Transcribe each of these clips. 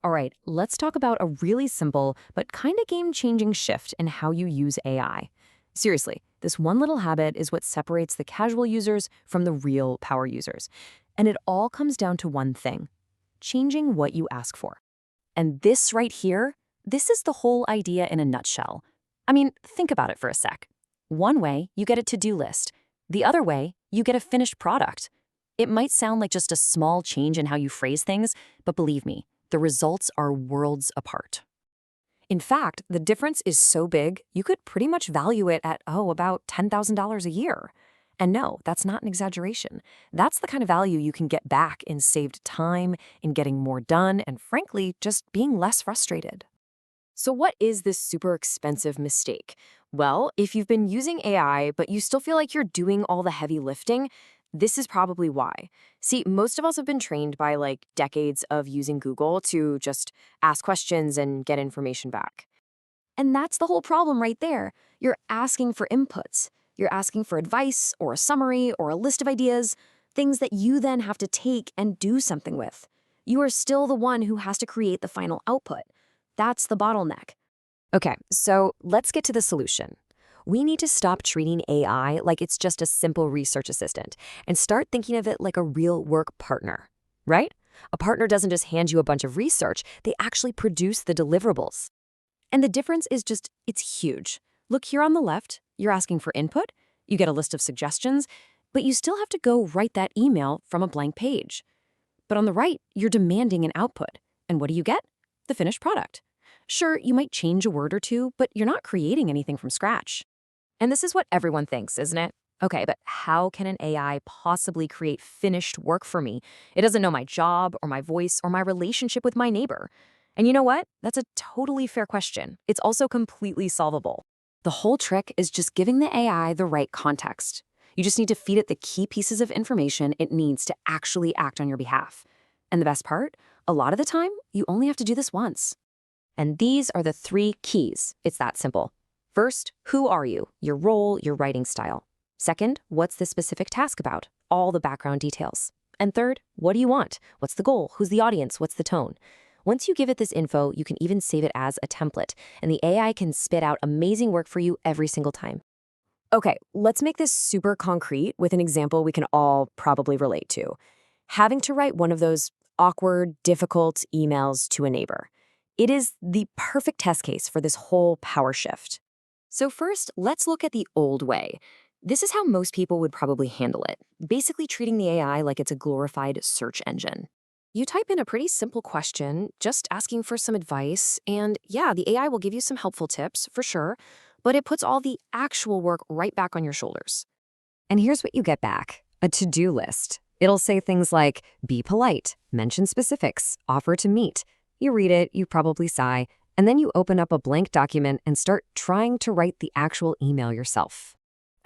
All right, let's talk about a really simple but kind of game-changing shift in how you use AI. Seriously, this one little habit is what separates the casual users from the real power users. And it all comes down to one thing: changing what you ask for. And this right here, this is the whole idea in a nutshell. I mean, think about it for a sec. One way, you get a to-do list. The other way, you get a finished product. It might sound like just a small change in how you phrase things, but believe me, the results are worlds apart. In fact, the difference is so big, you could pretty much value it at, about $10,000 a year. And no, that's not an exaggeration. That's the kind of value you can get back in saved time, in getting more done, and frankly, just being less frustrated. So what is this super expensive mistake? Well, if you've been using AI, but you still feel like you're doing all the heavy lifting, this is probably why. See, most of us have been trained by decades of using Google to just ask questions and get information back. And that's the whole problem right there. You're asking for inputs. You're asking for advice or a summary or a list of ideas, things that you then have to take and do something with. You are still the one who has to create the final output. That's the bottleneck. Okay, so let's get to the solution. We need to stop treating AI like it's just a simple research assistant and start thinking of it like a real work partner, right? A partner doesn't just hand you a bunch of research, they actually produce the deliverables. And the difference is it's huge. Look here on the left, you're asking for input, you get a list of suggestions, but you still have to go write that email from a blank page. But on the right, you're demanding an output. And what do you get? The finished product. Sure, you might change a word or two, but you're not creating anything from scratch. And this is what everyone thinks, isn't it? Okay, but how can an AI possibly create finished work for me? It doesn't know my job or my voice or my relationship with my neighbor. And you know what? That's a totally fair question. It's also completely solvable. The whole trick is just giving the AI the right context. You just need to feed it the key pieces of information it needs to actually act on your behalf. And the best part? A lot of the time, you only have to do this once. And these are the 3 keys. It's that simple. First, who are you? Your role, your writing style. Second, what's the specific task about? All the background details. And third, what do you want? What's the goal? Who's the audience? What's the tone? Once you give it this info, you can even save it as a template, and the AI can spit out amazing work for you every single time. Okay, let's make this super concrete with an example we can all probably relate to. Having to write one of those awkward, difficult emails to a neighbor. It is the perfect test case for this whole power shift. So first, let's look at the old way. This is how most people would probably handle it, basically treating the AI like it's a glorified search engine. You type in a pretty simple question, just asking for some advice, and yeah, the AI will give you some helpful tips, for sure, but it puts all the actual work right back on your shoulders. And here's what you get back: a to-do list. It'll say things like, be polite, mention specifics, offer to meet. You read it, you probably sigh, and then you open up a blank document and start trying to write the actual email yourself.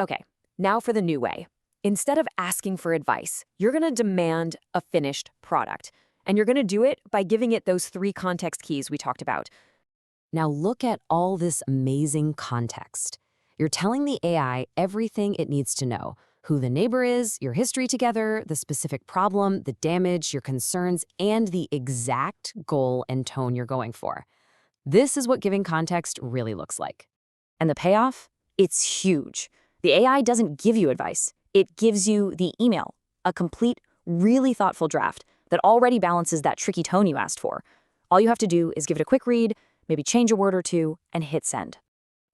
Okay, now for the new way. Instead of asking for advice, you're going to demand a finished product. And you're going to do it by giving it those 3 context keys we talked about. Now look at all this amazing context. You're telling the AI everything it needs to know: who the neighbor is, your history together, the specific problem, the damage, your concerns, and the exact goal and tone you're going for. This is what giving context really looks like. And the payoff? It's huge. The AI doesn't give you advice. It gives you the email, a complete, really thoughtful draft that already balances that tricky tone you asked for. All you have to do is give it a quick read, maybe change a word or two, and hit send.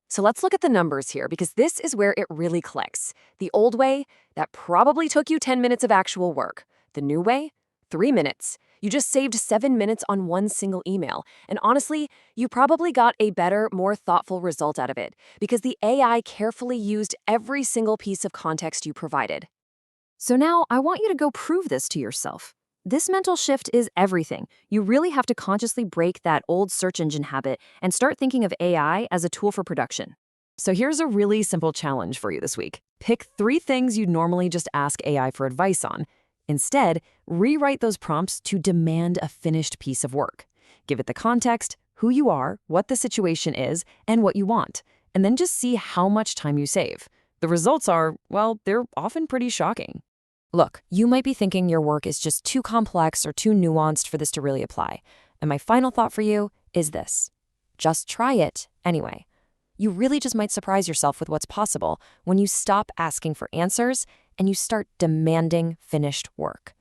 So let's look at the numbers here, because this is where it really clicks. The old way, that probably took you 10 minutes of actual work. The new way, 3 minutes. You just saved 7 minutes on one single email. And honestly, you probably got a better, more thoughtful result out of it, because the AI carefully used every single piece of context you provided. So now I want you to go prove this to yourself. This mental shift is everything. You really have to consciously break that old search engine habit and start thinking of AI as a tool for production. So here's a really simple challenge for you this week. Pick 3 things you'd normally just ask AI for advice on. Instead, rewrite those prompts to demand a finished piece of work. Give it the context, who you are, what the situation is, and what you want, and then just see how much time you save. The results are, well, they're often pretty shocking. Look, you might be thinking your work is just too complex or too nuanced for this to really apply. And my final thought for you is this: just try it anyway. You really just might surprise yourself with what's possible when you stop asking for answers and you start demanding finished work.